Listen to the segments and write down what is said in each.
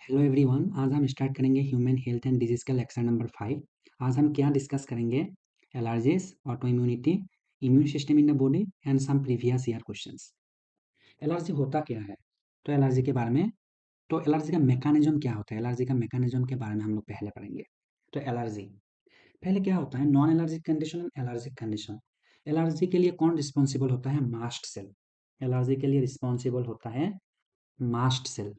Hello everyone, आज हम start करेंगे ह्यूमन हेल्थ एंड डिजीज का लेक्चर नंबर 5। आज हम क्या डिस्कस करेंगे? Allergies, autoimmunity, immune system in the body and some previous year questions. Allergy होता क्या है? तो एलर्जी के बारे में, तो एलर्जी का मैकेनिज्म क्या होता है, एलर्जी का मैकेनिज्म के बारे में हम लोग पहले पढ़ेंगे। तो एलर्जी पहले क्या होता है? Non allergic condition and allergic condition. Allergy के लिए कौन रिस्पॉन्सिबल होता है? Mast cell. एलर्जी के लिए रिस्पॉन्सिबल होता है मास्ट सेल।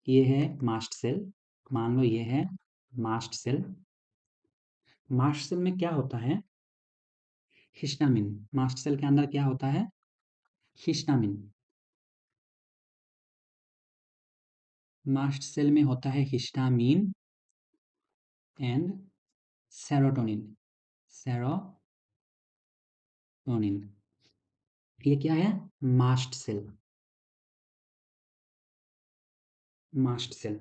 ये है मास्ट सेल, मान लो ये है मास्ट सेल। मास्ट सेल में क्या होता है? हिस्टामिन। मास्ट सेल के अंदर क्या होता है? हिस्टामिन। मास्ट सेल में होता है हिस्टामिन एंड सेरोटोनिन। सेरोटोनिन, ये क्या है? Mast cell. Mast cell,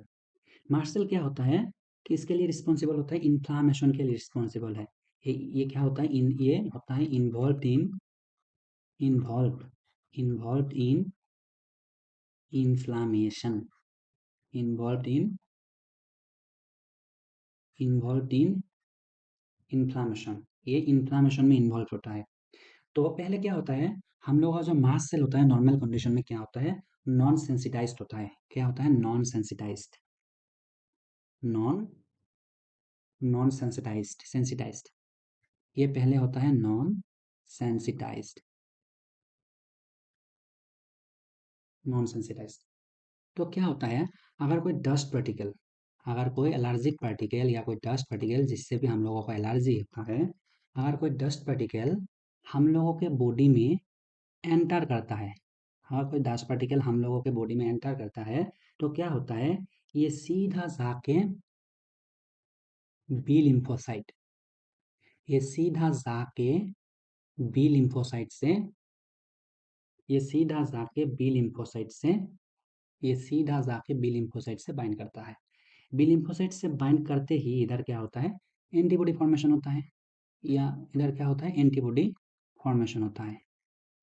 mast cell क्या होता है कि इसके लिए रिस्पॉन्सिबल होता है, इन्फ्लामेशन के लिए रिस्पॉन्सिबल है। ये क्या होता है? ये होता है involve involve in inflammation. Involve in inflammation. ये इन्फ्लामेशन में इन्वॉल्व होता है। तो पहले क्या होता है, हम लोगों का जो मास्ट सेल होता है नॉर्मल कंडीशन में क्या होता है? नॉन सेंसिटाइज्ड होता है। क्या होता है? Non sensitised. Non non sensitised. ये पहले होता है नॉन सेंसिटाइज्ड। Non sensitised. तो क्या होता है, अगर कोई डस्ट पार्टिकल, अगर कोई एलर्जिक पार्टिकल या कोई डस्ट पार्टिकल जिससे भी हम लोगों को एलर्जी होता है, अगर कोई डस्ट पार्टिकल हम लोगों के बॉडी में एंटर करता है, अगर कोई डस्ट पार्टिकल हम लोगों के बॉडी में एंटर करता है, तो क्या होता है? ये सीधा जाके बी लिम्फोसाइट, ये सीधा जाके बी लिम्फोसाइट से, ये सीधा जाके बी लिम्फोसाइट से, ये सीधा जाके बी लिम्फोसाइट से बाइंड करता है। बी लिम्फोसाइट से बाइंड करते ही इधर क्या होता है? एंटीबॉडी फॉर्मेशन होता है, या इधर क्या होता है? एंटीबॉडी फॉर्मेशन होता है।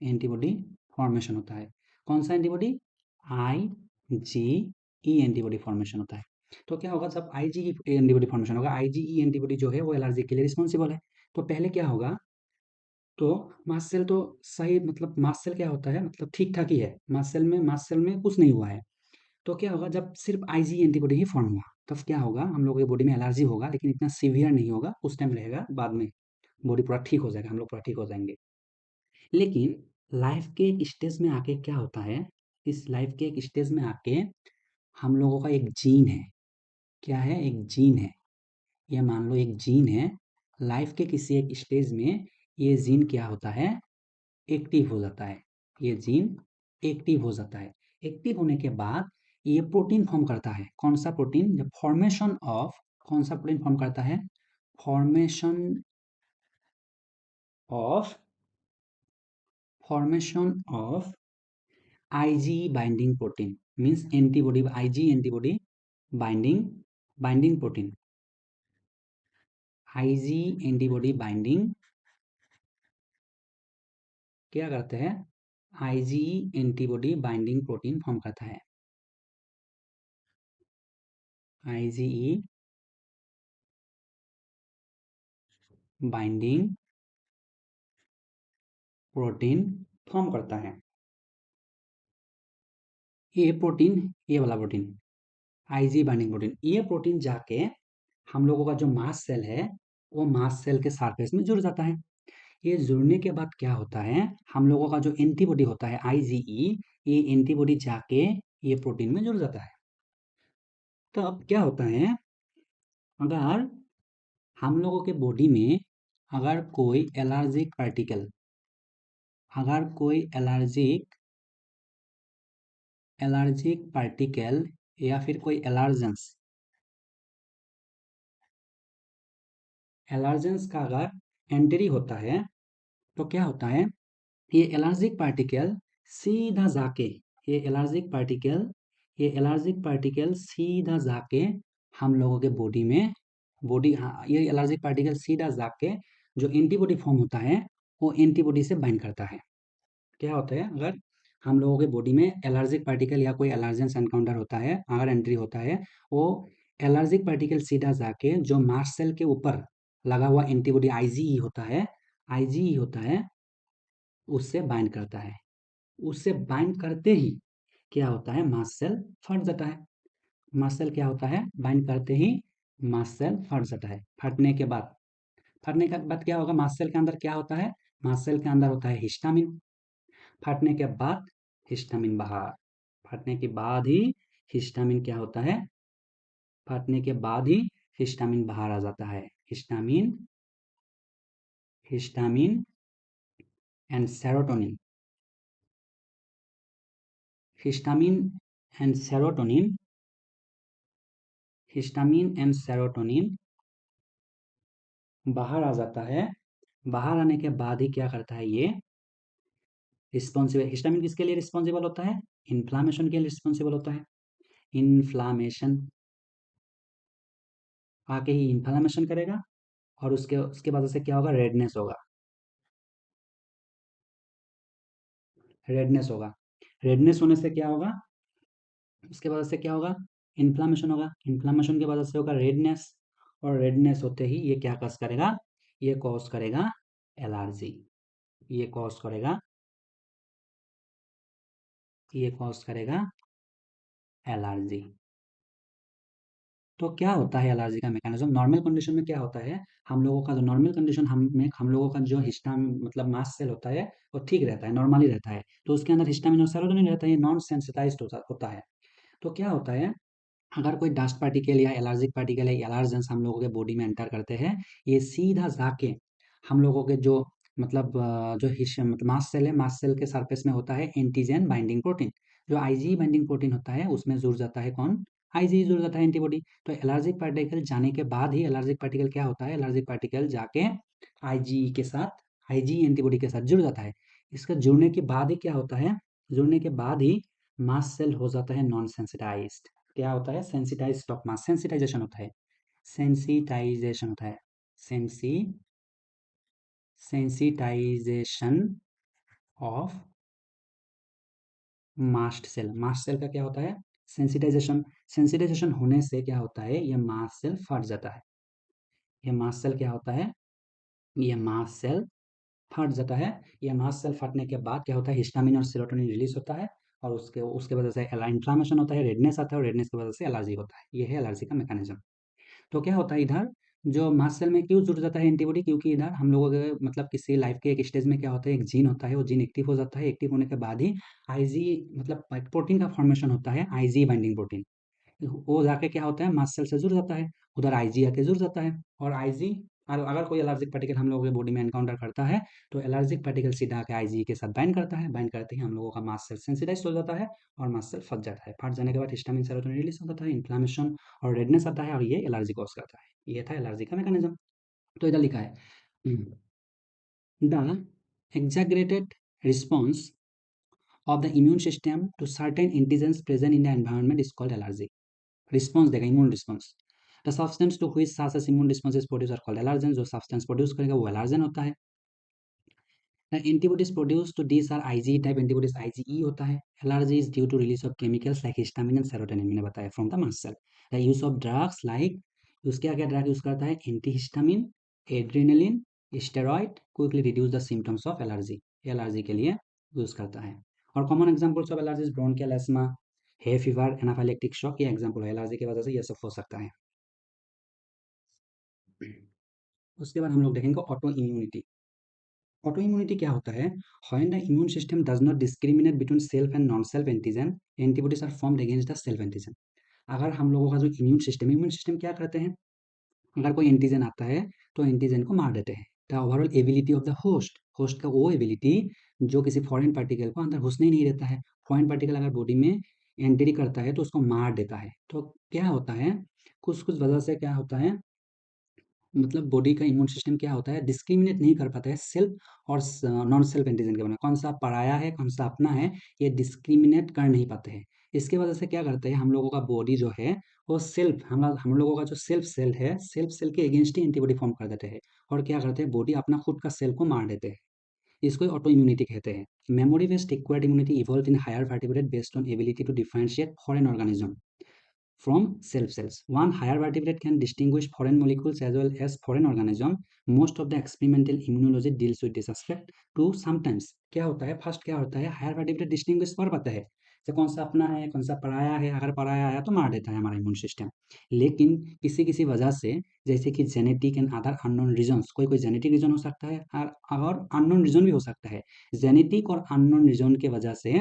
एंटीबॉडी फॉर्मेशन होता है। कौन सा एंटीबॉडी? आई जी ई एंटीबॉडी फॉर्मेशन होता है। तो क्या होगा जब आई जी ई एंटीबॉडी फॉर्मेशन होगा? आई जी ई एंटीबॉडी जो है वो एलर्जी के लिए रिस्पॉन्सिबल है। तो पहले क्या होगा? तो मास्ट सेल तो सही, मतलब मास्ट सेल क्या होता है, मतलब ठीक ठाक ही है। मास्ट सेल में कुछ नहीं हुआ है। तो क्या होगा जब सिर्फ आईजी एंटीबॉडी ही फॉर्म हुआ, तब क्या होगा? हम लोगों की बॉडी में एलर्जी होगा, लेकिन इतना सीवियर नहीं होगा, उस टाइम रहेगा, बाद में बॉडी पूरा ठीक हो जाएगा, हम लोग पूरा ठीक हो जाएंगे। लेकिन लाइफ के एक स्टेज में आके क्या होता है, इस लाइफ के एक स्टेज में आके हम लोगों का एक जीन है। क्या है? एक जीन है। ये मान लो एक जीन है। लाइफ के किसी एक स्टेज में ये जीन क्या होता है? एक्टिव हो जाता है। ये जीन एक्टिव हो जाता है। एक्टिव होने के बाद ये प्रोटीन फॉर्म करता है। कौन सा प्रोटीन? जब फॉर्मेशन ऑफ, कौन सा प्रोटीन फॉर्म करता है? Formation of formation of IG binding protein, means antibody, IG antibody binding binding protein. IG antibody binding क्या करते हैं? IG antibody binding protein form करता है। आईजीई बाइंडिंग प्रोटीन फॉर्म करता है। ये प्रोटीन, ये वाला प्रोटीन, आईजी बाइंडिंग प्रोटीन, ये प्रोटीन जाके हम लोगों का जो मास्ट सेल है, वो मास्ट सेल के सरफेस में जुड़ जाता है। ये जुड़ने के बाद क्या होता है? हम लोगों का जो एंटीबॉडी होता है आईजीई, ये एंटीबॉडी जाके ये प्रोटीन में जुड़ जाता है। तो अब क्या होता है, अगर हम लोगों के बॉडी में अगर कोई एलर्जिक पार्टिकल, अगर कोई एलर्जिक पार्टिकल या फिर कोई एलर्जेंस का अगर एंट्री होता है, तो क्या होता है? ये एलर्जिक पार्टिकल सीधा जाके, ये एलर्जिक पार्टिकल ये एलर्जिक पार्टिकल सीधा जाके हम लोगों के बॉडी में, बॉडी, हाँ, ये एलर्जिक पार्टिकल सीधा जाके जो एंटीबॉडी फॉर्म होता है, वो एंटीबॉडी से बाइंड करता है। क्या होता है? अगर हम लोगों के बॉडी में एलर्जिक पार्टिकल या कोई एलर्जेंस एनकाउंटर होता है, अगर एंट्री होता है, वो एलर्जिक पार्टिकल सीधा जाके जो मास्ट सेल के ऊपर लगा हुआ एंटीबॉडी आईजीई होता है, आईजीई होता है, उससे बाइंड करता है। उससे बाइंड करते ही क्या होता है, मास्ट सेल फट जाता है। मास्ट सेल क्या होता है, बाइंड करते ही मास्ट सेल फट जाता है। फटने के बाद क्या होगा, मास्ट सेल के अंदर क्या होता है, मास्ट सेल के अंदर होता है हिस्टामिन। फटने के बाद हिस्टामिन बाहर, फटने के बाद ही हिस्टामिन क्या होता है, फटने के बाद ही हिस्टामिन बाहर आ जाता है। Histamine, histamine and serotonin, histamine and serotonin, histamine and serotonin बाहर आ जाता है। बाहर आने के बाद ही क्या करता है, ये रिस्पॉन्सिबल, हिस्टामिन किसके लिए रिस्पॉन्सिबल होता है, इन्फ्लामेशन के लिए रिस्पॉन्सिबल होता है। इन्फ्लामेशन, आके ही इन्फ्लामेशन करेगा और उसके उसके बाद से क्या होगा, रेडनेस होगा, रेडनेस होगा। रेडनेस होने से क्या होगा, उसके बाद से क्या होगा, इन्फ्लामेशन होगा। इन्फ्लामेशन के बाद से होगा रेडनेस, और रेडनेस होते ही ये क्या कॉज करेगा, ये कॉज करेगा एलर्जी, ये कॉज करेगा, ये कॉज करेगा एलर्जी। तो क्या होता है एलर्जी का मैकेनिज्म, नॉर्मल कंडीशन में क्या होता है, हम लोगों का जो नॉर्मल कंडीशन हम लोगों का जो हिस्टाम मतलब मास्ट सेल होता है वो ठीक रहता है, नॉर्मली रहता है, तो उसके अंदर हिस्टामिन और सेरोटोनिन रहता है, ये नॉन सेंसिटाइज्ड होता है। तो क्या होता है, अगर कोई डस्ट पार्टिकल या एलर्जिक पार्टिकल या एलर्जेंस हम लोगों के बॉडी में एंटर करते हैं, ये सीधा जाके हम लोगों के जो मतलब जो मतलब मास्ट सेल है, मास्ट सेल के सरफेस में होता है एंटीजन बाइंडिंग प्रोटीन, जो आईजी बाइंडिंग प्रोटीन होता है उसमें जुड़ जाता है कौन, आईजी जुड़ जाता है एंटीबॉडी। तो एलर्जिक पार्टिकल जाने के बाद ही, एलर्जिक पार्टिकल क्या होता है, एलर्जिक पार्टिकल जाके आईजी के साथ, आईजी एंटीबॉडी के साथ जुड़ जाता है। इसका जुड़ने के बाद ही क्या होता है, जुड़ने के बाद ही मास्ट सेल हो जाता है नॉन सेंसिटाइज्ड। क्या होता है, सेंसिटाइज ऑफ मास, सेंसिटाइजेशन होता है, सेंसिटाइजेशन होता है, sensi sensitization of mast cell. Mast cell का क्या होता है, सेंसिटाइजेशन। सेंसिटाइजेशन होने से क्या होता है, ये मास्ट सेल फट जाता है। ये मास्ट सेल क्या होता है, ये मास्ट सेल फट जाता है। ये मास्ट सेल फटने के बाद क्या होता है, हिस्टामिन और सेरोटोनिन रिलीज होता है, और उसके उसके वजह से इन्फ्लामेशन होता है, रेडनेस आता है, और रेडनेस की वजह से एलर्जी होता है। ये है एलर्जी का मैकेनिज्म। तो क्या होता है इधर, जो मास्ट सेल में क्यों जुड़ जाता है एंटीबॉडी, क्योंकि इधर हम लोगों के मतलब किसी लाइफ के एक स्टेज में क्या होता है, एक जीन होता है, वो जीन एक्टिव हो जाता है, एक्टिव होने के बाद ही आईजी मतलब प्रोटीन का फॉर्मेशन होता है, आईजी बाइंडिंग प्रोटीन, वो जाके क्या होता है, मास्ट सेल से जुड़ जाता है, उधर आईजी आके जुड़ जाता है। और आईजी, और अगर कोई एलर्जिक पार्टिकल हम लोगों के बॉडी में एनकाउंटर करता है, तो एलर्जिक पार्टिकल सीधा आके आईजी के साथ बाइंड करता है, बाइंड करते ही हम लोगों का मास्ट सेल सेंसिटाइज हो जाता है, और मास्ट सेल फट जाता है। फट जाने के बाद हिस्टामिन सेरोटोनिन रिलीज हो जाता है, इन्फ्लामेशन और रेडनेस आता है, और ये एलर्जी कॉज करता है। ये था एलर्जी का मैकेनिज्म। तो इधर लिखा है, the exaggerated response of the immune system to certain antigens present in the environment is called allergy। Response देगा, immune response. The substance to which such immune response is produce are called allergen. जो substance produce करेगा वो allergen होता है। The antibodies produce to this are IG type antibodies, IgE होता है। Allergy is due to release of chemicals like histamine and serotonin, मैंने बताया, from the mast cell. The use of drugs like, use क्या क्या drug use करता है, anti histamine, adrenaline, steroid quickly reduce the symptoms of allergy, allergy के लिए use करता है। और common examples of allergies bronchial ESMA, hay fever, anaphylactic shock, ये एग्जांपल है, एलर्जी की वजह से ये सब हो सकता है। उसके बाद हम लोग देखेंगे ऑटो इम्यूनिटी। ऑटो इम्यूनिटी क्या होता है, when the immune system does not discriminate between self and non self antigen, antibodies are formed against the self antigen. अगर हम लोगों का जो इम्यून सिस्टम क्या करते हैं, अगर कोई एंटीजन आता है तो एंटीजन को मार देते हैं। The overall ability of the host, host का वो एबिलिटी जो किसी फॉरेन पार्टिकल को अंदर घुसने ही नहीं देता है। फॉरेन पार्टिकल अगर बॉडी में एंट्री करता है तो उसको मार देता है। तो क्या होता है, कुछ कुछ वजह से क्या होता है, मतलब बॉडी का इम्यून सिस्टम क्या होता है, डिस्क्रिमिनेट नहीं कर पाता है सेल्फ और नॉन सेल्फ एंटीजन के बारे में, कौन सा पराया है कौन सा अपना है, ये डिस्क्रिमिनेट कर नहीं पाते हैं। इसके वजह से क्या करते हैं, हम लोगों का बॉडी जो है वो सेल्फ, हम लोगों का जो सेल्फ सेल है, सेल्फ सेल के अगेंस्ट ही एंटीबॉडी फॉर्म कर देते हैं, और क्या करते हैं, बॉडी अपना खुद का सेल को मार देते हैं। इसको ऑटो इम्यूनिटी कहते हैं। Memory based acquired immunity evolve in higher vertebrate based on ability to differentiate foreign organism from self cells. One higher vertebrate can distinguish foreign molecules as well as foreign organism. Most of the experimental immunology deals with this aspect. To sometimes क्या होता है, first क्या होता है, higher vertebrate distinguish कर पाता है कि कौन सा अपना है कौन सा पराया है। अगर पराया आया तो मार देता है हमारा इम्यून सिस्टम। लेकिन किसी किसी वजह से, जैसे कि genetic and other unknown reasons, कोई कोई जेनेटिक रीजन हो सकता है और अननोन रीजन भी हो सकता है। जेनेटिक और अननोन रीजन के वजह से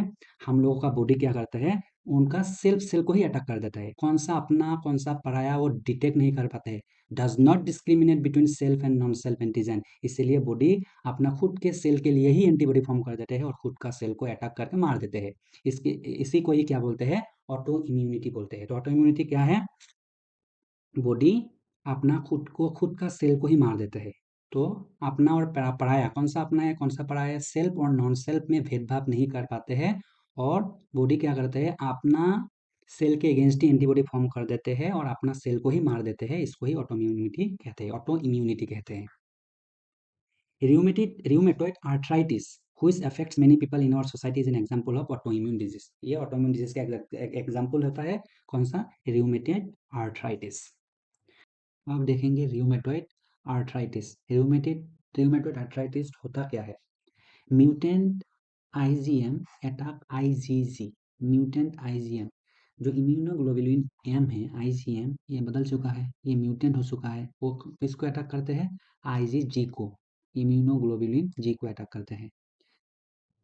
हम लोगों का बॉडी क्या करता है, उनका सेल्फ सेल को ही अटैक कर देता है। कौन सा अपना कौन सा पराया वो डिटेक्ट नहीं कर पाते हैं। Does not discriminate between self and non self antigen. इसीलिए बॉडी अपना खुद के सेल के लिए ही एंटीबॉडी फॉर्म कर देते हैं और खुद का सेल को अटैक करके मार देते हैं। इसके इसी को ही क्या बोलते हैं, ऑटो इम्यूनिटी बोलते हैं। तो ऑटो इम्यूनिटी क्या है, बॉडी अपना खुद को खुद का सेल को ही मार देते हैं। तो अपना और पराया, कौन सा अपना है कौन सा पराया है, सेल्फ और नॉन सेल्फ में भेदभाव नहीं कर पाते हैं। और बॉडी क्या करते हैं, अपना सेल के अगेंस्ट ही एंटीबॉडी फॉर्म कर देते हैं और अपना सेल को ही मार देते हैं। इसको ही ऑटो इम्यूनिटी कहते हैं, ऑटो इम्यूनिटी कहते हैं। Rheumatoid arthritis, which affects many people in our society, is an example of autoimmune disease. ये autoimmune disease का एग्जाम्पल होता है कौन सा, rheumatoid arthritis। अब देखेंगे rheumatoid arthritis। rheumatoid arthritis होता क्या है, mutant IgM attack IgG. Mutant IgM, जो इम्यूनोग्लोबुलिन एम है आईजीएम, ये बदल चुका है, ये म्यूटेंट हो चुका है। वो किसको अटैक करते हैं, आईजीजी को, इम्यूनोग्लोबुलिन जी को अटैक करते हैं।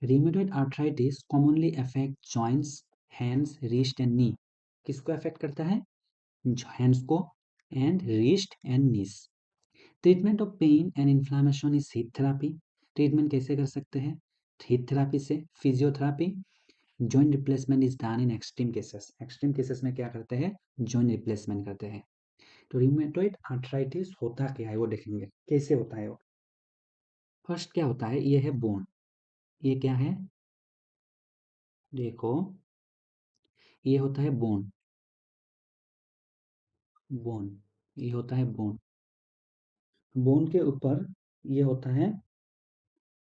Rheumatoid arthritis commonly affect joints, hands, wrist and knee। किसको अफेक्ट करता है, हैंड्स को and wrist and knees. Treatment of pain and inflammation is heat therapy. Treatment कैसे कर सकते हैं, हीट थेरापी से, physiotherapy. Joint replacement is done in extreme cases. Extreme cases में क्या करते हैं, जॉइंट रिप्लेसमेंट करते हैं। तो रिमेटॉइड आर्थराइटिस होता क्या है वो देखेंगे, कैसे होता है वो। फर्स्ट क्या होता है, ये है बोन। ये क्या है, देखो ये होता है बोन। बोन, ये होता है बोन। बोन के ऊपर ये होता है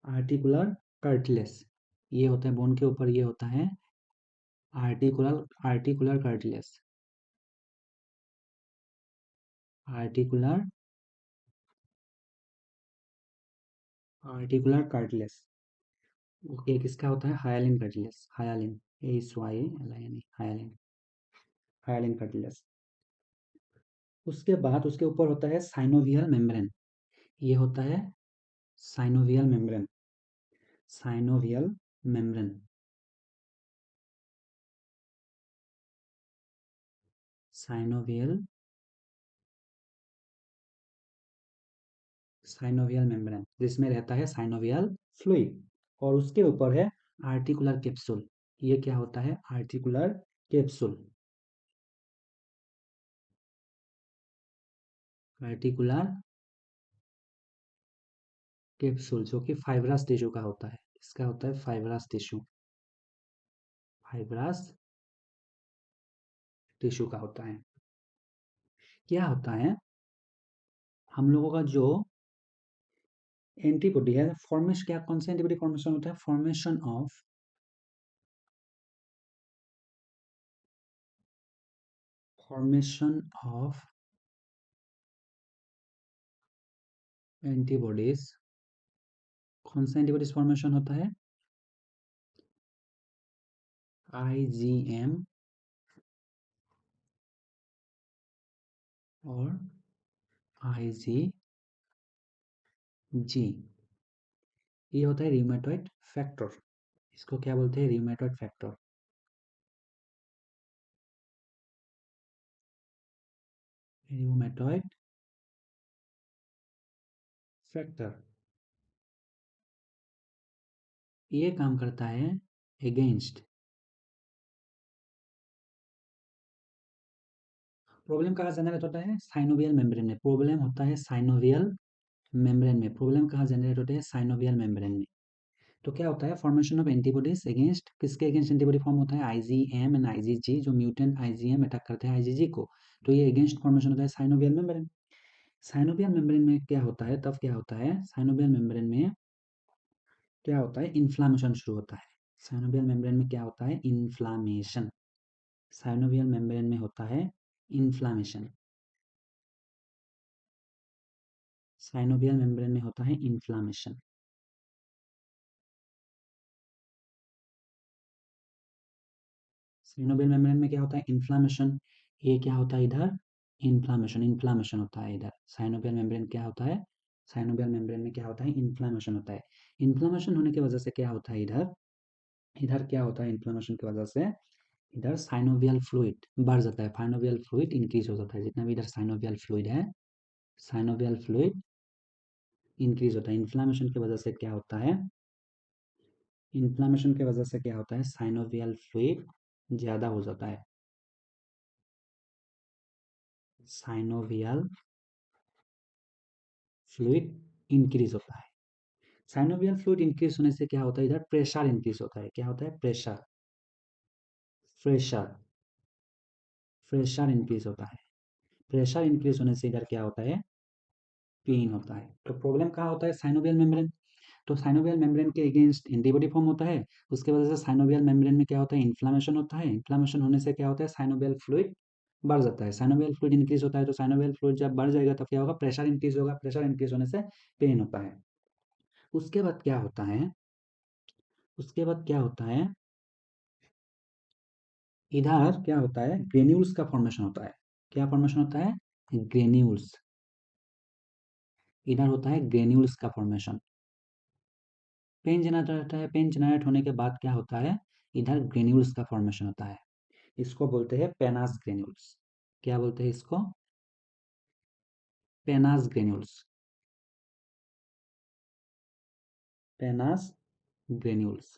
आर्टिकुलर कार्टिलेज। ये होता है बोन के ऊपर, ये होता है articular articular cartilage. Articular articular cartilage. Okay, किसका होता है, hyaline cartilage. Hyaline, S Y L I N, hyaline, hyaline cartilage. उसके बाद उसके ऊपर होता है साइनोवियल मेम्ब्रेन। ये होता है synovial membrane. Synovial membrane, synovial synovial membrane, जिसमें रहता है साइनोवियल फ्लूइड। और उसके ऊपर है आर्टिकुलर कैप्सूल। ये क्या होता है, आर्टिकुलर कैप्सूल। आर्टिकुलर कैप्सूल जो कि फाइब्रस टिश्यू का होता है। इसका होता है फाइब्रस टिश्यू, फाइब्रस टिश्यू का होता है। क्या होता है, हम लोगों का जो एंटीबॉडी है, फॉर्मेशन क्या, कौन सा एंटीबॉडी फॉर्मेशन होता है, फॉर्मेशन ऑफ एंटीबॉडीज। कौन सा एंटीबॉडीज फॉर्मेशन होता है, आईजीएम और आईजीजी। ये होता है रिमेटॉइड फैक्टर। इसको क्या बोलते हैं, रिमेटॉइड फैक्टर। रिमेटॉइड फैक्टर ये काम करता है अगेंस्ट, प्रॉब्लम कहाँ जनरेट होता है, साइनोवियल मेम्ब्रेन में। प्रॉब्लम होता है साइनोवियल मेम्ब्रेन में। प्रॉब्लम कहाँ जनरेट होते हैं, साइनोवियल मेम्ब्रेन में। तो क्या होता है, फॉर्मेशन ऑफ एंटीबॉडीज अगेंस्ट, किसके अगेंस्ट एंटीबॉडी फॉर्म होता है, आईजीएम एंड आईजीजी। जो म्यूटेंट आईजीएम अटैक करते हैं आईजीजी को, तो ये अगेंस्ट फॉर्मेशन होता है साइनोवियल मेम्ब्रेन। साइनोवियल मेम्ब्रेन में क्या होता है, तब क्या होता है, साइनोवियल मेम्ब्रेन में क्या होता है, इन्फ्लामेशन शुरू होता है। साइनोवियल मेम्ब्रेन में क्या होता है, इन्फ्लामेशन। साइनोवियल मेम्ब्रेन में होता है इन्फ्लामेशन। साइनोवियल मेम्ब्रेन में होता है इन्फ्लामेशन। साइनोवियल मेम्ब्रेन में क्या होता है, इन्फ्लामेशन। ये क्या होता है इधर, इन्फ्लामेशन, इन्फ्लामेशन होता है इधर। साइनोवियल मेम्ब्रेन क्या होता है, साइनोवियल मेम्ब्रेन में क्या होता है, इन्फ्लामेशन होता है। इन्फ्लामेशन होने की वजह से क्या होता है इधर, इधर क्या होता है इन्फ्लामेशन की वजह से, इधर साइनोवियल फ्लूइड बढ़ जाता है, साइनोवियल फ्लूइड इंक्रीज हो जाता है। जितना भी इधर साइनोवियल फ्लूइड है, साइनोवियल फ्लूइड इंक्रीज होता है। इन्फ्लामेशन की वजह से क्या होता है, इन्फ्लामेशन की वजह से क्या होता है, साइनोवियल फ्लूइड ज्यादा हो जाता है। साइनोवियल फ्लूइड इंक्रीज होता है। साइनोवियल फ्लूइड इंक्रीज होने से क्या होता है, इधर प्रेशर इंक्रीज होता है। क्या होता है, प्रेशर, प्रेशर, प्रेशर इंक्रीज होता है। प्रेशर इंक्रीज होने से इधर क्या होता है, पेन होता है। तो प्रॉब्लम कहाँ होता है, साइनोवियल मेम्ब्रेन। तो साइनोवियल मेम्ब्रेन के अगेंस्ट एंटीबॉडी फॉर्म होता है। उसके वजह से साइनोवियल मेम्ब्रेन में क्या होता है, इन्फ्लामेशन होता है। इन्फ्लामेशन होने से क्या होता है, साइनोवियल फ्लूइड बढ़ जाता है। साइनोवियल फ्लूइड इंक्रीज होता है, तो साइनोवियल फ्लूइड जब बढ़ जाएगा तो क्या होगा, प्रेशर इंक्रीज होगा। प्रेशर इंक्रीज होने से पेन होता है। उसके बाद क्या होता है, उसके बाद क्या होता है, इधर क्या होता है, ग्रेन्यूल्स का फॉर्मेशन होता है। क्या फॉर्मेशन होता है, ग्रेन्यूल्स। इधर होता है ग्रेन्यूल्स का फॉर्मेशन। पेन जनरेट रहता है। पेन जनरेट होने के बाद क्या होता है, इधर ग्रेन्यूल्स का फॉर्मेशन होता है। इसको बोलते हैं पेनास ग्रेन्यूल्स। क्या बोलते हैं इसको, पेनास ग्रेन्यूल्स। पेनास ग्रेन्यूल्स,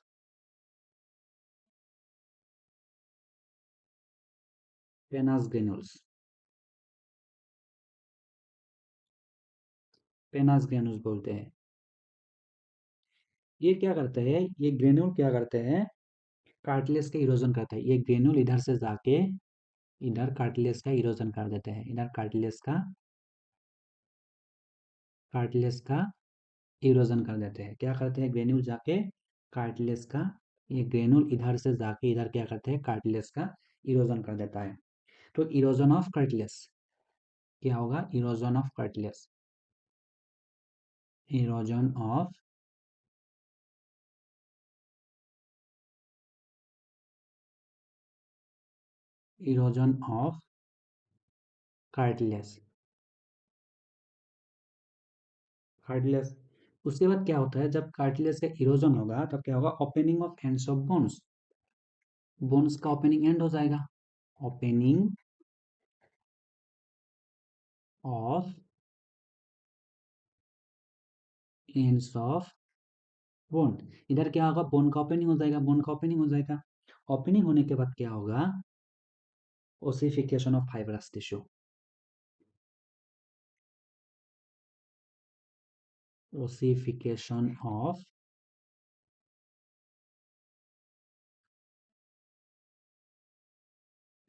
पेनास ग्रेन्यूल्स, पेनास ग्रेन्यूल्स बोलते हैं। ये क्या करते हैं, ये ग्रेन्यूल क्या करते हैं, कार्टिलेज का इरोजन करते हैं। ये ग्रेन्यूल इधर से जाके इधर कार्टिलेज का इरोजन कर देते हैं। इधर कार्टिलेज का इरोजन कर देते हैं। क्या करते हैं, ग्रेन्यूल जाके कार्टिलेज का, ये ग्रेन्यूल इधर से जाके इधर क्या करते हैं, कार्टिलेज का इरोजन कर देता है। तो इरोजन ऑफ कार्टिलेज क्या होगा, erosion of cartilage, erosion of, erosion of cartilage, cartilage. उसके बाद क्या होता है, जब कार्टिलेज का इरोजन होगा तब क्या होगा, opening of ends of bones, bones का ओपनिंग एंड हो जाएगा। Opening of ends of bone. इधर क्या होगा, बोन का ओपनिंग हो जाएगा, बोन का ओपनिंग हो जाएगा। ओपनिंग होने के बाद क्या होगा, ossification of fibrous tissue, ossification of,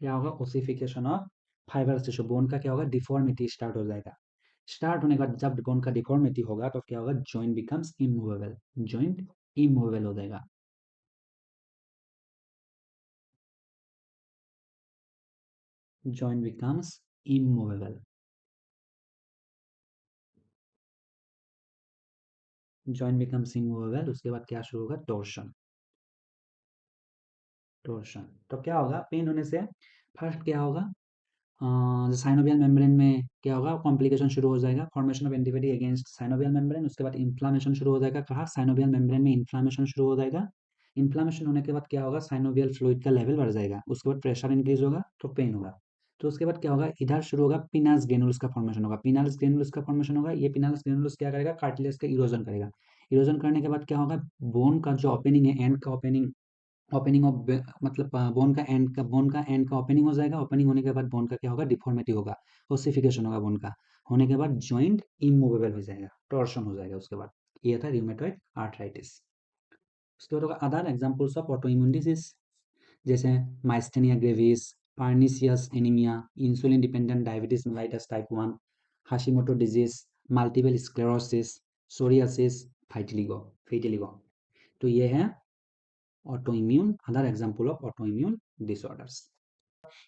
क्या होगा, ossification of fibrous tissue. Bone का क्या होगा, डिफॉर्मिटी स्टार्ट हो जाएगा। स्टार्ट होने के बाद जब बोन का डिफॉर्मिटी होगा तो क्या होगा, joint becomes immovable, joint immovable हो जाएगा। Joint becomes immovable, joint becomes immovable. उसके बाद क्या शुरू होगा, टोर्शन, टोर्शन। तो क्या होगा, पेन होने से फर्स्ट क्या होगा, साइनोवियल मेम्ब्रेन में क्या होगा, कॉम्प्लिकेशन शुरू हो जाएगा, formation of antibody against synovial membrane. उसके बाद इन्फ्लामेशन शुरू हो जाएगा, कहा साइनोवियल मेम्ब्रेन में इन्फ्लामेशन शुरू हो जाएगा। इन्फ्लामेशन होने के बाद क्या होगा, साइनोवियल फ्लूइड का लेवल बढ़ जाएगा। उसके बाद प्रेशर इंक्रीज होगा तो पेन होगा। तो उसके बाद क्या होगा, इधर शुरू होगा पिनास ग्रेनुल्स का फॉर्मेशन होगा, पिनास ग्रेनुल्स का फॉर्मेशन होगा। ये पिनास ग्रेनुल्स क्या करेगा, कार्टिलेज का इरोजन करेगा। इरोजन करने के बाद क्या होगा, बोन का जो ओपनिंग है, एंड का ओपनिंग, ओपनिंग ऑफ मतलब बोन का एंड का ओपनिंग हो जाएगा। ओपनिंग होने के बाद बोन का क्या होगा, डिफॉर्मिटी होगा, ओसिफिकेशन होगा बोन का। होने के बाद जॉइंट इमूवेबल हो जाएगा, टॉर्शन हो जाएगा। उसके बाद ये था रिमेटॉइड आर्थराइटिस। उसके बाद होगा other examples of autoimmune disease, जैसे myasthenia gravis, pernicious anaemia, insulin dependent diabetes mellitus type 1, Hashimoto disease, multiple sclerosis, psoriasis, vitiligo, vitiligo. तो ये है auto immune, other example of auto immune disorders.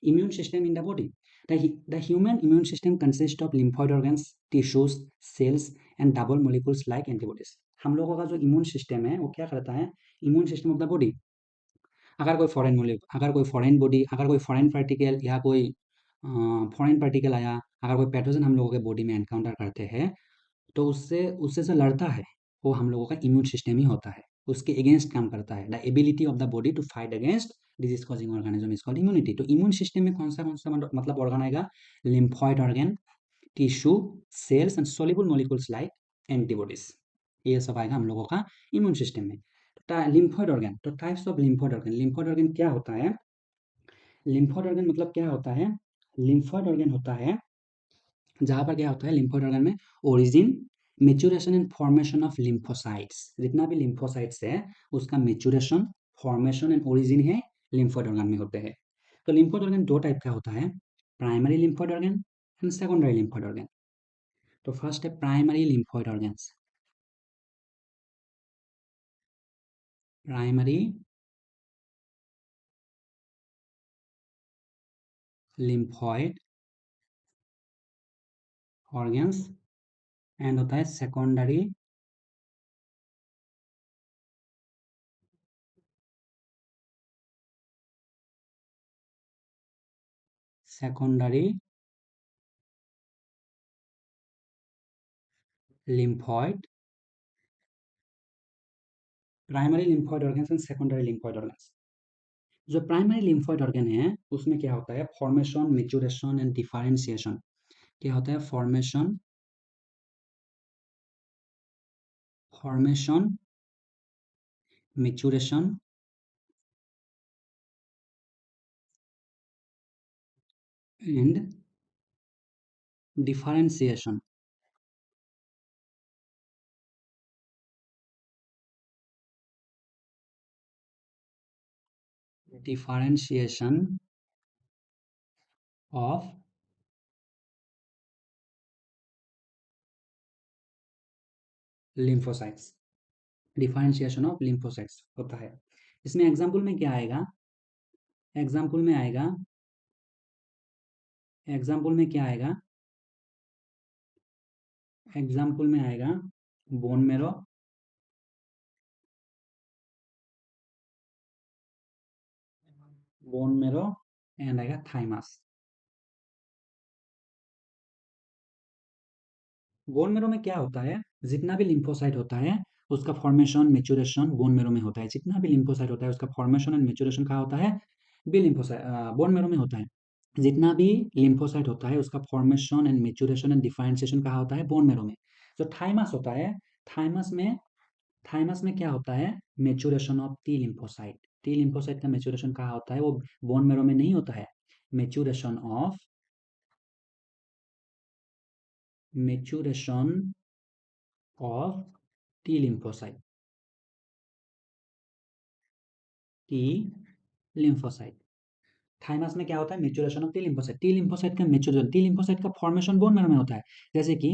Immune system in the body. The human immune system consists of lymphoid organs, tissues, cells and double molecules like antibodies. हम लोगों का जो immune system है वो क्या करता है, immune system of the body, अगर कोई फॉरेन पार्टिकल या कोई फॉरेन पार्टिकल आया, अगर कोई पैथोजन हम लोगों के बॉडी में एनकाउंटर करते हैं, तो उससे उससे जो लड़ता है वो हम लोगों का इम्यून सिस्टम ही होता है, उसके अगेंस्ट काम करता है। The ability of the body to fight against disease causing organism is called immunity. तो इम्यून सिस्टम में कौन सा मतलब ऑर्गन आएगा, lymphoid organ, tissue, cells and soluble molecules like antibodies, ये सब आएगा हम लोगों का इम्यून सिस्टम में। लिम्फॉइड ऑर्गन, तो types of lymphoid organ, lymphoid organ क्या होता है, लिम्फॉइड ऑर्गन मतलब क्या होता है, लिम्फॉइड ऑर्गन होता है जहाँ पर क्या होता है लिम्फोइड ऑर्गन में, origin, maturation and formation of lymphocytes, जितना भी लिम्फोसाइट्स है उसका मेचुरेशन, फॉर्मेशन एंड ओरिजिन है लिम्फोइड ऑर्गन में होते हैं। तो लिम्फोइड ऑर्गन दो टाइप का होता है, primary lymphoid organ and secondary lymphoid organ. तो फर्स्ट है primary lymphoid organs, primary lymphoid organs and होता है secondary secondary lymphoid, primary lymphoid organs and secondary lymphoid organs. जो प्राइमरी लिम्फोइड ऑर्गन है उसमें क्या होता है, फॉर्मेशन, मेचुरेशन एंड डिफरेंशिएशन। क्या होता है, formation, formation, maturation and differentiation. Differentiation of lymphocytes, differentiation of lymphocytes होता है। इसमें एग्जाम्पल में क्या आएगा, एग्जाम्पल में आएगा, एग्जाम्पल में क्या आएगा, एग्जाम्पल में आएगा bone marrow, bone marrow and आएगा थाइमस। बोन मेरो में क्या होता है, जितना भी लिम्फोसाइट होता है उसका फॉर्मेशन, मेचुरेशन बोन मेरो में होता है। जितना भी लिम्फोसाइट होता है उसका फॉर्मेशन एंड मेचुरेशन कहाँ होता है, बी लिम्फोसाइट, बोन मेरो में होता है। जितना भी लिम्फोसाइट होता है उसका formation and maturation and differentiation कहाँ होता है, बोन मेरो में। जो थाइमस होता है, थाइमस में, थाइमस में क्या होता है, maturation of T lymphocyte. T lymphocyte का मेचुरेशन कहाँ होता है, वो बोन मेरो में नहीं होता है। Maturation of, maturation of T lymphocyte, T lymphocyte. Thymus में क्या होता है, maturation of T lymphocyte. T lymphocyte का मेचुरेशन, टी लिम्फोसाइट का फॉर्मेशन बोन मैरो में होता है। जैसे कि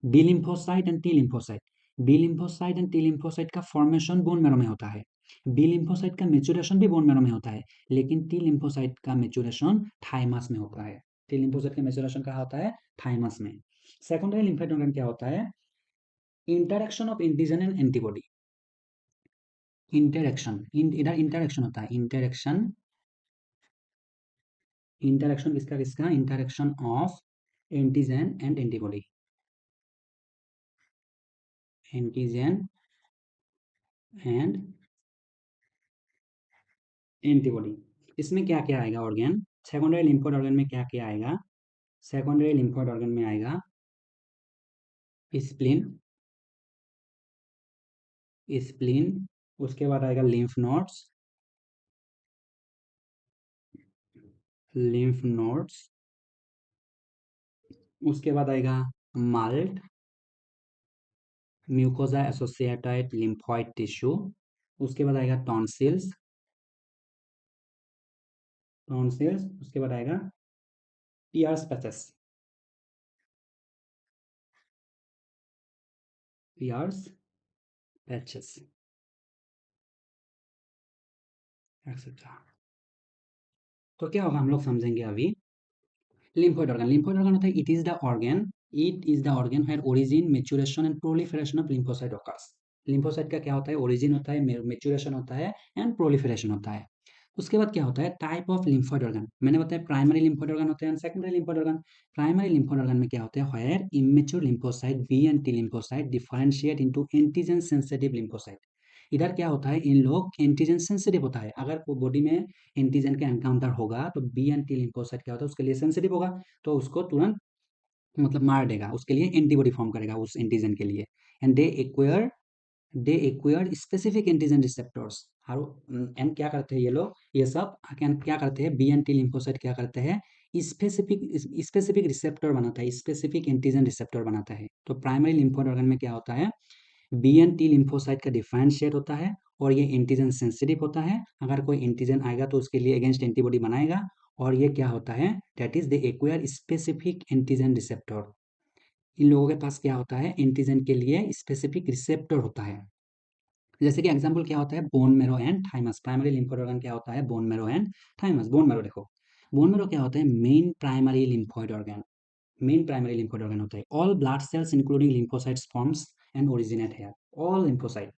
B lymphocyte and T lymphocyte, B lymphocyte and T lymphocyte का फॉर्मेशन बोन मैरो में होता है। बी लिम्फोसाइट का मेचुरेशन भी बोन मैरो में होता है, लेकिन टी लिम्फोसाइट का मेचुरेशन थाइमस में होता है। टी लिम्फोसाइट का मेचुरेशन कहाँ होता है, थाइमस में। सेकेंडरी लिम्फोइड ऑर्गन क्या होता है, interaction of antigen and antibody. Interaction, इधर इंटरेक्शन होता है, इंटरेक्शन, इंटरेक्शन किसका किसका, interaction of antigen and antibody, antigen and antibody. इसमें क्या क्या आएगा ऑर्गन, सेकेंडरी लिम्फोइड ऑर्गन में क्या क्या आएगा, सेकेंडरी लिम्फोइड ऑर्गन में आएगा स्प्लीन, स्प्लीन, उसके बाद आएगा लिम्फ नोड्स, लिम्फ नोड्स, उसके बाद आएगा malt, mucosa associated lymphoid tissue, उसके बाद आएगा टॉन्सिल्स, टॉन्सिल्स, उसके बाद आएगा टीआरस पैचेस, टीआरस पैचेस। एक्सेट्रा। तो क्या होगा हम लोग समझेंगे अभी। लिम्फोइड ऑर्गन होता है it is the organ where origin maturation and proliferation of lymphocyte occurs. Lymphocyte का क्या होता है, ओरिजिन होता है, मेचुरेशन होता है एंड प्रोलिफरेशन होता है। उसके बाद क्या होता है, टाइप ऑफ लिम्फोइड ऑर्गन। मैंने बताया प्राइमरी लिम्फोइड ऑर्गन होते हैं, secondary lymphoid organ. Primary lymphoid organ में क्या होता है, where immature lymphocyte B and T lymphocyte differentiate into antigen sensitive lymphocyte. इधर क्या होता है, इन लोग एंटीजन सेंसिटिव होता है। अगर बॉडी में एंटीजन का एनकाउंटर होगा तो बी एंड टी लिम्फोसाइट क्या होता है, उसके लिए सेंसिटिव होगा, तो उसको तुरंत मतलब मार देगा, उसके लिए एंटीबॉडी फॉर्म करेगा उस एंटीजन के लिए। And they acquire specific antigen receptors. And क्या करते हैं ये लोग, ये सब क्या करते हैं, बी एंड टी लिम्फोसाइट क्या करते हैं, स्पेसिफिक स्पेसिफिक रिसेप्टर बनाता है, स्पेसिफिक एंटीजन रिसेप्टर बनाता है। तो प्राइमरी लिम्फोइड ऑर्गन में क्या होता है, बी एंड टी लिम्फोसाइट का डिफरेंशिएट होता है और ये एंटीजन सेंसिटिव होता है। अगर कोई एंटीजन आएगा तो उसके लिए अगेंस्ट एंटीबॉडी बनाएगा। और ये क्या होता है, that is the acquire specific antigen receptor. इन लोगों के पास क्या होता है, एंटीजन के लिए स्पेसिफिक रिसेप्टर होता है। जैसे कि एग्जांपल क्या होता है, bone marrow and thymus. Primary lymphoid organ क्या होता है, bone marrow and thymus. Bone marrow देखो, बोन मेरो क्या होता है, main primary lymphoid organ. Main primary lymphoid organ होता है। All blood cells including lymphocytes forms and originate here. All lymphocyte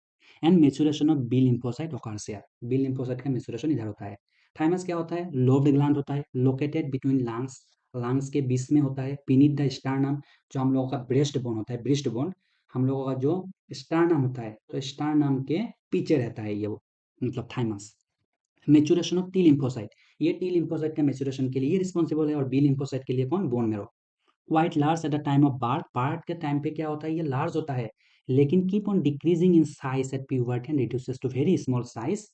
and maturation of B lymphocyte occurs here। B lymphocyte का maturation इधर होता है। Thymus क्या होता है, लोब्ड ग्लैंड होता है, लोकेटेड बिटवीन लंग्स। लंग्स के बीच में होता है, बीनीथ द स्टर्नम। जो हम लोगों का ब्रेस्ट बोन होता है, ब्रेस्ट बोन हम लोगों का जो स्टर्नम होता है, तो स्टर्नम के पीछे रहता है ये वो, मतलब thymus. Maturation of T lymphocyte, ये टी लिम्फोसाइट का मेचुरेशन के लिए रिस्पॉन्सिबल है। और बी लिम्फोसाइट के लिए कौन, bone marrow. Quite large at the time of birth के टाइम पे क्या होता है, ये लार्ज होता है, लेकिन keep on decreasing in size at puberty and reduces to very small size.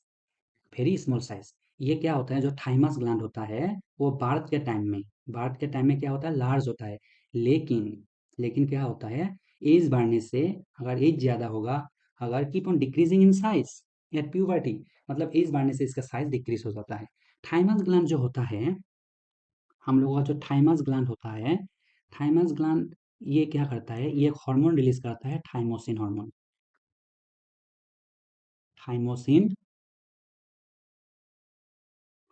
Very small size. ये क्या होता है, जो थाइमस ग्लैंड होता है वो बार्थ के टाइम में क्या होता है, लार्ज होता है। लेकिन लेकिन क्या होता है, एज बढ़ने से, अगर एज ज्यादा होगा, अगर keep on decreasing in size at puberty, मतलब एज बढ़ने से इसका साइज डिक्रीज हो जाता है। थाइमस ग्लैंड जो होता है, हम लोगों का जो थाइमस ग्लैंड होता है, थाइमस ग्लैंड ये क्या करता है, ये एक हार्मोन रिलीज करता है, थाइमोसिन हार्मोन। थाइमोसिन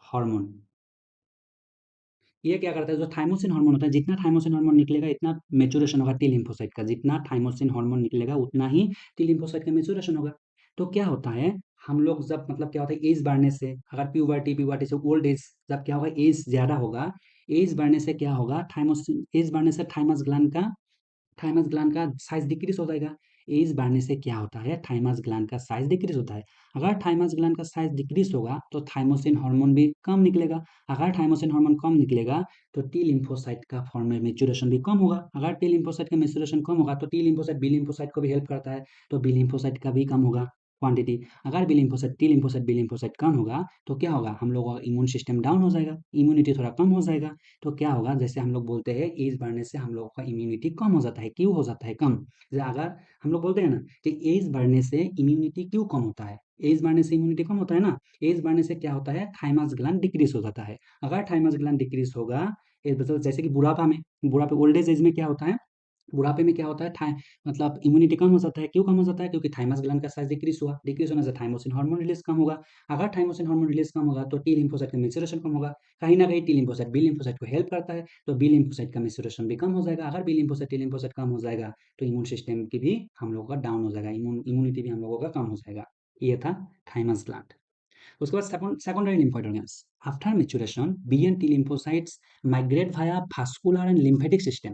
हार्मोन ये क्या करता है, जो थाइमोसिन हार्मोन होता है, जितना थाइमोसिन हार्मोन निकलेगा इतना मेचुरेशन होगा टी लिम्फोसाइट का। जितना थाइमोसिन हार्मोन निकलेगा उतना ही टी लिम्फोसाइट का मेचुरेशन होगा। तो क्या होता है, हम लोग जब मतलब क्या होता है, एज बढ़ने से, अगर प्यूबर्टी प्यूबर्टी से ओल्ड एज, जब क्या होगा, एज ज्यादा होगा, एज बढ़ने से क्या होगा, थाइमोसिन एज बढ़ने से थाइमस ग्लैंड का साइज डिक्रीज हो जाएगा। एज बढ़ने से क्या होता है, थाइमस ग्लैंड का साइज डिक्रीज होता है। अगर थाइमस ग्लैंड का साइज डिक्रीज होगा तो थाइमोसिन हार्मोन भी कम निकलेगा। अगर थाइमोसिन हार्मोन कम निकलेगा तो टी लिम्फोसाइट का फॉर्म में मेचुरेशन भी कम होगा। अगर टी लिम्फोसाइट का मेचुरेशन कम होगा तो टी लिम्फोसाइट बी लिम्फोसाइट को भी हेल्प करता है, तो बी लिम्फोसाइट का भी कम होगा क्वांटिटी। अगर बी लिम्फोसाइट कम होगा तो क्या होगा, हम लोगों का इम्यून सिस्टम डाउन हो जाएगा, इम्यूनिटी थोड़ा कम हो जाएगा। तो क्या होगा, जैसे हम लोग बोलते हैं एज बढ़ने से हम लोगों का इम्यूनिटी कम हो जाता है। क्यों हो जाता है कम, जैसे अगर हम लोग बोलते हैं ना कि एज बढ़ने से इम्यूनिटी क्यों कम होता है, एज बढ़ने से इम्यूनिटी कम होता है ना, एज बढ़ने से क्या होता है, थाइमस ग्लैंड डिक्रीज हो जाता है। अगर थाइमस ग्लैंड डिक्रीज होगा, मतलब जैसे कि बुढ़ापे ओल्ड एज में क्या होता है, बुढ़ापे में क्या होता है, मतलब इम्यूनिटी कम हो जाता है। क्यों कम हो जाता है, क्योंकि थाइमस ग्लैंड का साइज डिक्रीज हुआ, डिक्रीज होने से थाइमोसिन हार्मोन रिलीज कम होगा। अगर थाइमोसिन हार्मोन रिलीज कम होगा तो टी लिम्फोसाइट का मेचुरेशन कम होगा। कहीं ना कहीं टी लिम्फोसाइट बी लिम्फोसाइट को हेल्प करता है, तो बी लिम्फोसाइट का मेचुरेशन भी कम हो जाएगा। अगर बी लिम्फोसाइट टी लिम्फोसाइट कम हो जाएगा तो इम्यून सिस्टम की भी हम लोगों का डाउन हो जाएगा, इम्यूनिटी भी हम लोगों का कम हो जाएगा। ये था थाइमस ग्लैंड। उसके बाद secondary lymphoid organs. After maturation B and T lymphocytes migrate via vascular and lymphatic system.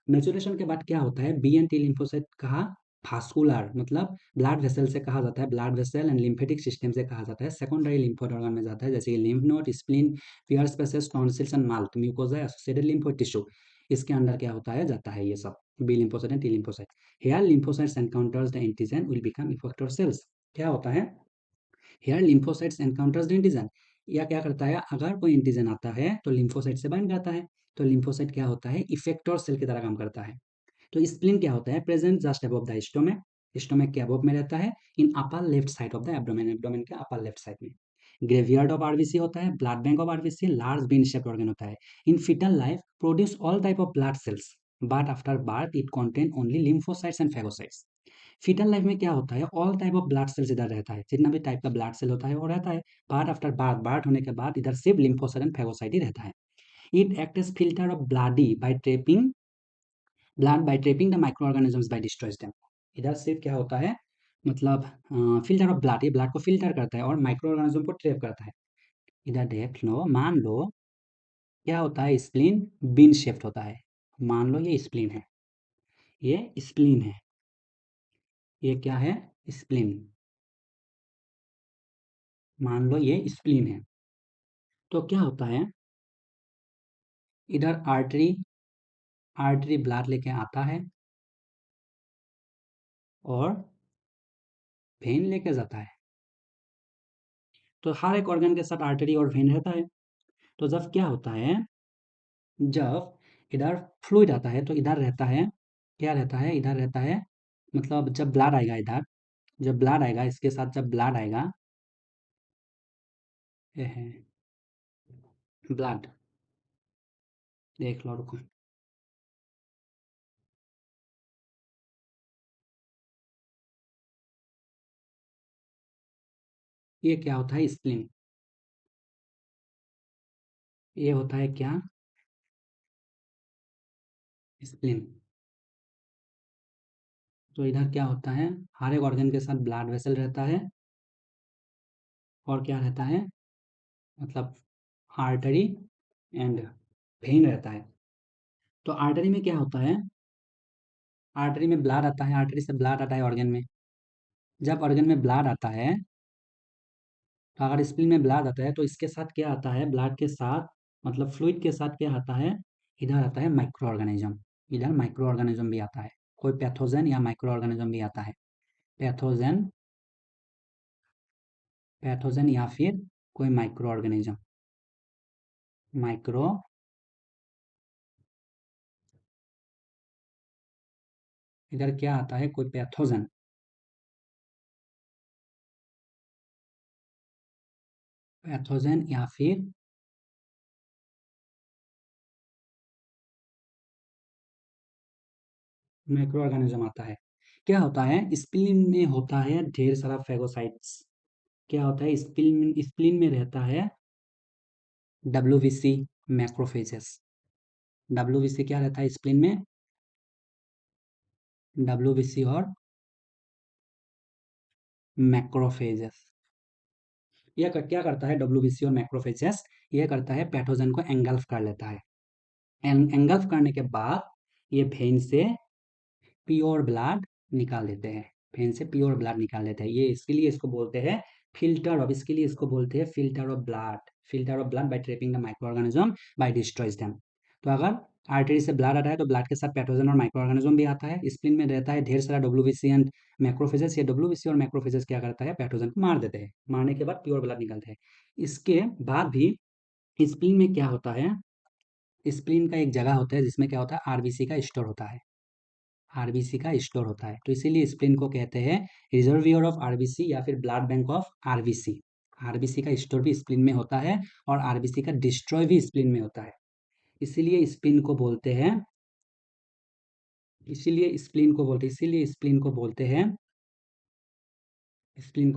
मेचुरेशन के बाद क्या होता है, बी एंड टी लिम्फोसाइट कहा, भास्कुलर मतलब ब्लड वेसल से कहा जाता है, blood vessel and lymphatic system से कहा जाता है, सेकेंडरी लिम्फोइड ऑर्गन में जाता है, जैसे कि lymph node, spleen, Peyer spaces, tonsils and mouth mucosa associated lymphoid tissue. इसके अंदर क्या होता है, जाता है ये सब, B lymphocyte and T lymphocyte. Here lymphocytes encounters the antigen will become effector cells. क्या होता है, here lymphocytes encounters the antigen, या क्या करता है, अगर कोई एंटीजन आता है तो लिम्फोसाइट से बाइंड करता है। तो लिम्फोसाइट क्या होता है, इफेक्टर सेल की तरह काम करता है। तो स्प्लीन क्या होता है, present just above the stomach, stomach के अबव में रहता है, in upper left side of the abdomen, abdomen के अपर लेफ्ट साइड में। ग्रेवियार्ड ऑफ आरबीसी होता है, blood bank of RBC, large bean shaped organ होता है। In foetal life produce all type of blood cells, but after birth it contain only lymphocytes and phagocytes. Foetal life में क्या होता है, all type of blood sales इधर रहता है, जितना भी टाइप का ब्लड सेल होता है वो रहता है। बार्थ आफ्टर बार्थ, बार्थ होने के बाद इधर सिर्फ लिम्फोसाइट एंड फेगोसाइट ही रहता है। It act as filter of bloody by trapping blood by trapping the micro organisms by destroys them. इधर सिर्फ क्या होता है, मतलब फिल्टर ऑफ ब्लड, ये ब्लड को फिल्टर करता है और माइक्रो ऑर्गेनिज्म को ट्रैप करता है। इधर देख लो, मान लो क्या होता है, स्प्लीन बीन शेप्ड होता है। मान लो ये स्प्लीन है, ये स्प्लीन है, ये क्या है, स्प्लीन। मान लो ये स्प्लीन है, तो क्या होता है, इधर आर्टरी, आर्टरी ब्लड लेके आता है और वेन लेके जाता है। तो हर एक ऑर्गन के साथ आर्टरी और वेन रहता है। तो जब क्या होता है, जब इधर फ्लूइड आता है तो इधर रहता है, क्या रहता है, इधर रहता है, मतलब जब ब्लड आएगा इधर, जब ब्लड आएगा इसके साथ, जब ब्लड आएगा, ये है ब्लड, देख लो, रुको, ये क्या होता है, स्प्लीन। ये होता है क्या, स्प्लीन। तो इधर क्या होता है, हर एक ऑर्गन के साथ ब्लड वेसल रहता है और क्या रहता है, मतलब आर्टरी एंड वेन रहता है। तो आर्टरी में क्या होता है, आर्टरी में ब्लड आता है, आर्टरी से ब्लड आता है ऑर्गन में। जब ऑर्गन में ब्लड आता है, तो अगर स्प्लीन में ब्लड आता है तो इसके साथ क्या आता है, ब्लड के साथ, मतलब फ्लूइड के साथ क्या आता है, इधर आता है माइक्रो ऑर्गेनिज्म। इधर माइक्रो ऑर्गेनिज्म भी आता है, कोई पैथोजन या माइक्रो ऑर्गेनिज्म भी आता है। पैथोजन, पैथोजन या फिर कोई माइक्रो ऑर्गेनिज्म, माइक्रो, इधर क्या आता है, कोई पैथोजन, पैथोजन या फिर माइक्रो ऑर्गेनिज्म आता है। क्या होता है, स्प्लीन में होता है ढेर सारा फेगोसाइट्स। क्या होता है, स्प्लीन, स्प्लीन में रहता है डब्ल्यूबीसी मैक्रोफेजेस। डब्ल्यूबीसी क्या रहता है स्प्लीन में, डब्ल्यूबीसी और मैक्रोफेजेस। क्या करता है डब्ल्यूबीसी और मैक्रोफेजेस, ये करता है पैथोजन को एंगल्फ कर लेता है। एंगल्फ करने के बाद ये वेन से प्योर ब्लड निकाल देते हैं, वेन से प्योर ब्लड निकाल देते हैं। ये इसके लिए इसको बोलते हैं फिल्टर ऑफ, इसके लिए इसको बोलते हैं filter of blood, filter of blood by trapping the micro organism by destroys them. तो अगर आर्टरी से ब्लड आता है तो ब्लड के साथ पैथोजन और माइक्रो ऑर्गेनिज्म भी आता है। स्प्लीन में रहता है ढेर सारा डब्ल्यूबीसी एंड मैक्रोफेजेस। ये डब्ल्यूबीसी और मैक्रोफेजेस क्या करता है, पैथोजन को मार देते हैं, मारने के बाद प्योर ब्लड निकलता है। इसके बाद भी स्प्लीन में क्या होता है, स्प्लीन का एक जगह होता है जिसमें क्या होता है, आरबीसी का स्टोर होता है, आरबीसी का स्टोर होता है। तो इसीलिए स्प्लीन को कहते हैं रिजर्वियर ऑफ आरबीसी या फिर blood bank of RBC. RBC का स्टोर भी स्प्लीन में होता है और आरबीसी का डिस्ट्रॉय भी स्प्लीन में होता है। इसीलिए स्प्लीन को बोलते हैं, इसीलिए स्प्लीन को बोलते हैं, इसीलिए स्प्लीन को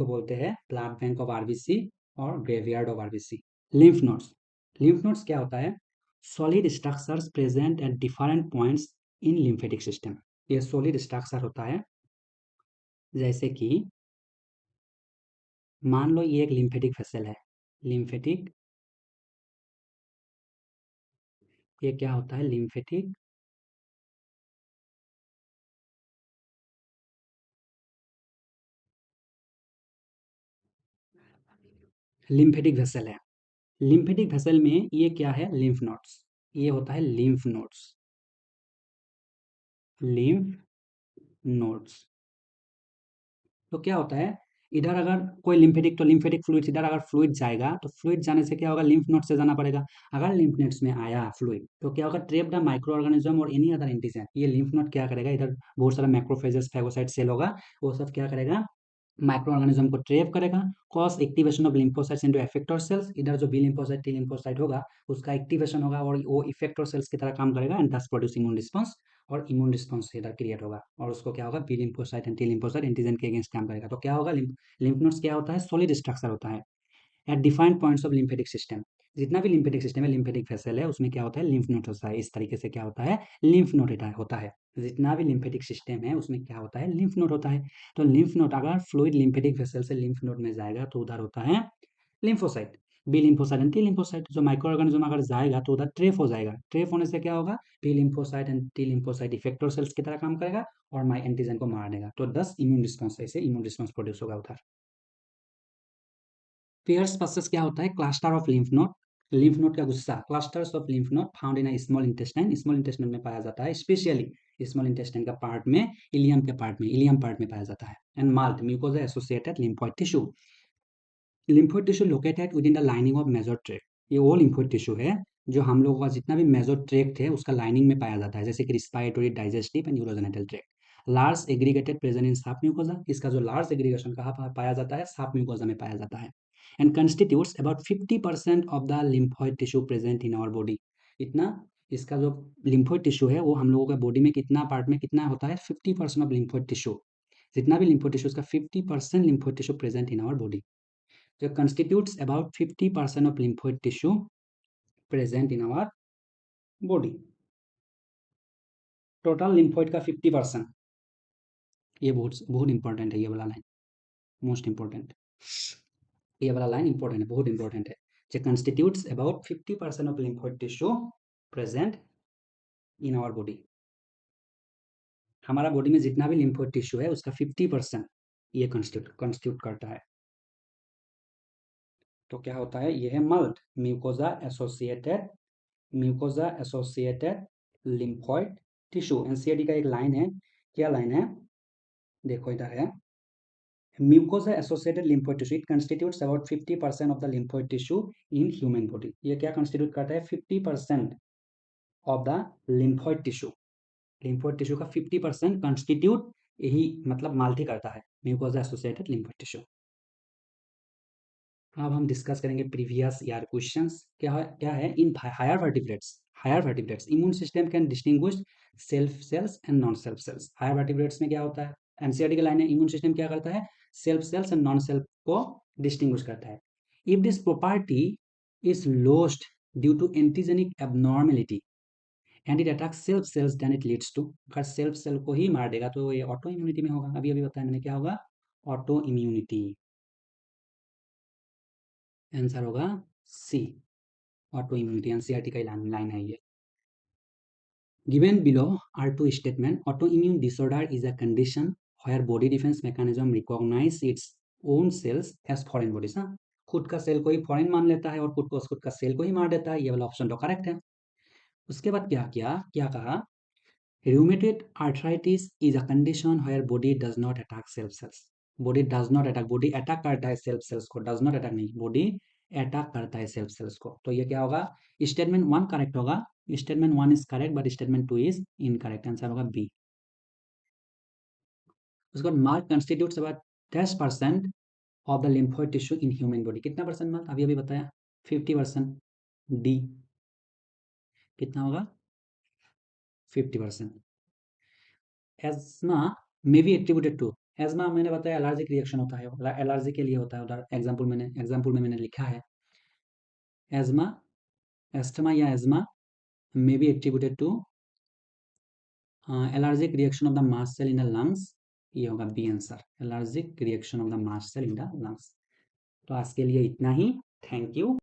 बोलते हैं ब्लड बैंक ऑफ आरबीसी और graveyard of RBC. Lymph nodes, lymph nodes क्या होता है, solid structures present at different points in lymphatic system. ये सॉलिड स्ट्रक्चर होता है, जैसे कि मान लो ये एक लिम्फेटिक वेसल है, लिम्फेटिक, ये क्या होता है, लिम्फेटिक, लिम्फेटिक वेसल है। लिम्फेटिक वेसल में ये क्या है, लिम्फ नोड्स, ये होता है लिम्फ नोड्स, लिम्फ नोड्स। तो क्या होता है, इधर अगर कोई लिम्फेटिक, तो लिम्फेटिक फ्लूइड, इधर अगर फ्लूइड जाएगा तो फ्लूइड जाने से क्या होगा, लिम्फ नोड से जाना पड़ेगा। अगर लिम्फ नोड्स में आया फ्लूइड तो क्या होगा, ट्रेप द माइक्रो ऑर्गेनिज्म और एनी अदर एंटीजन। ये लिम्फ नोड क्या करेगा, इधर बहुत सारा मैक्रोफेजेस फेगोसाइट सेल होगा, वो सब क्या करेगा, माइक्रो ऑर्गेनिज्म को ट्रेप करेगा। Cause activation of lymphocytes into effector cells, इधर जो बी लिम्फोसाइट टी लिम्फोसाइट होगा उसका एक्टिवेशन होगा और वो इफेक्टर सेल्स की तरह काम करेगा and thus producing immune response. और इम्यून रिस्पॉन्स इधर क्रिएट होगा, और उसको क्या होगा, B lymphocyte and T lymphocyte antigen के अगेंस्ट काम करेगा। तो क्या होगा, लिम्फ नोड्स क्या होता है, सॉलिड स्ट्रक्चर होता है at defined points of lymphatic system. जितना भी लिम्फेटिक सिस्टम है, लिम्फेटिक वेसल है, उसमें क्या होता है, लिम्फ नोड होता है। इस तरीके से क्या होता है, लिम्फ नोड होता है। जितना भी लिम्फेटिक सिस्टम है उसमें क्या होता है, लिम्फ नोड होता है। तो लिम्फ नोड अगर फ्लूइड लिम्फेटिक वेसल से लिम्फ नोड में जाएगा तो उधर होता है lymphocyte, B lymphocyte and T lymphocyte. जो माइक्रो ऑर्गेनिज्म अगर जाएगा तो उधर ट्रेफ हो जाएगा। ट्रेफ होने से क्या होगा, B lymphocyte and T lymphocyte effector cells की तरह काम करेगा और माई एंटीजन को मार देगा। तो 10 इम्यून रिस्पॉन्स, ऐसे इम्यून रिस्पॉन्स प्रोड्यूस होगा उधर। पेयर्स पसेस क्या होता है, क्लस्टर ऑफ लिम्फ नोड का गुस्सा, clusters of lymph node found in small intestine, small intestine में पाया जाता है, स्पेशली स्मॉल इंटेस्टाइन का पार्ट में, इलियम पार्ट में पाया जाता है। And MALT mucosa associated lymphoid tissue, lymphoid tissue located within the lining of major tract. ये वो लिम्फोइड टिश्यू है जो हम लोगों का जितना भी मेजर ट्रैक्ट है उसका लाइनिंग में पाया जाता है, जैसे कि respiratory, digestive and urogenital tract. Large aggregated present in साफ म्यूकोजा, इसका जो लार्ज एग्रीगेशन कहाँ पाया जाता है, साफ म्यूकोजा में पाया जाता है। And constitutes about 50% of the lymphoid tissue present in our body. इतना इसका जो लिम्फोइड टिश्यू है वो हम लोगों का बॉडी में कितना पार्ट में कितना होता है, 50% ऑफ लिम्फोइड टिश्यू। जितना भी लिम्फोइड टिश्यू उसका 50% lymphoid tissue present in our body, जो constitutes about 50% of lymphoid tissue present in our body। Total lymphoid का 50%, ये बहुत बहुत इंपॉर्टेंट है, ये वाला लाइन मोस्ट इंपॉर्टेंट, ये वाला लाइन इंपॉर्टेंट है, बहुत इंपॉर्टेंट है। जो constitutes about 50% of lymphoid tissue present in our body। हमारा बॉडी में जितना भी लिम्फोइड टिश्यू है उसका 50% ये कंस्टिट्यूट करता है। तो क्या होता है, ये है मल्ट mucosa associated lymphoid tissue. NCERT का एक लाइन है, क्या लाइन है, देखो इधर है, mucosa associated lymphoid tissue it constitutes about 50% of the lymphoid tissue in human body. ये क्या कंस्टिट्यूट करता है, 50% of the lymphoid tissue. Lymphoid tissue का 50% कंस्टिट्यूट यही मतलब माल्टी करता है, म्यूकोजा एसोसिएटेड लिम्फोइड टिश्यू। अब हम डिस्कस करेंगे प्रीवियस ईयर क्वेश्चंस। क्या है in higher vertebrates immune system can distinguish self cells and non self cells. Higher vertebrates में क्या होता है, एनसीईआरटी की लाइन है, इम्यून सिस्टम क्या करता है, self cells and non self को डिस्टिंग्विश करता है। If this property is lost due to antigenic abnormality and it attacks self cells then it leads to, अगर सेल्फ सेल को ही मार देगा तो ये ऑटो इम्यूनिटी में होगा। अभी अभी बताया मैंने, क्या होगा, ऑटो इम्यूनिटी। आंसर होगा सी, ऑटो इम्यूनिटी। एनसीईआरटी का लाइन है ये। Given below are two statements. Autoimmune disorder is a condition where body defense mechanism recognize its own cells as foreign bodies। हाँ, खुद का सेल को ही फॉरेन मान लेता है और खुद का सेल को ही मार देता है। ये वाला ऑप्शन तो करेक्ट है। उसके बाद क्या कहा, Rheumatoid arthritis is a condition where body does not attack self cells। Body does not attack, body attack करता है सेल्फ सेल्स को, डज नॉट अटैक नहीं, बॉडी अटैक करता है सेल्फ सेल्स को। तो ये क्या होगा, स्टेटमेंट 1 करेक्ट होगा। Statement 1 is correct but statement 2 is incorrect. Answer होगा बी। उसके बाद mark constitutes about 10% of the lymphoid tissue in human body. कितना परसेंट मार्क, अभी अभी बताया 50%। डी कितना होगा, 50%। ESMA may be attributed to, asthma मैंने बताया एलर्जिक रिएक्शन होता है, एलर्जी के लिए होता है। उधर एग्जाम्पल में मैंने लिखा है, एस्मा एस्थमा या asthma may be attributed to allergic reaction of the mast cell in the lungs. ये होगा B answer, allergic reaction of the mast cell in the lungs. तो आज के लिए इतना ही, थैंक यू।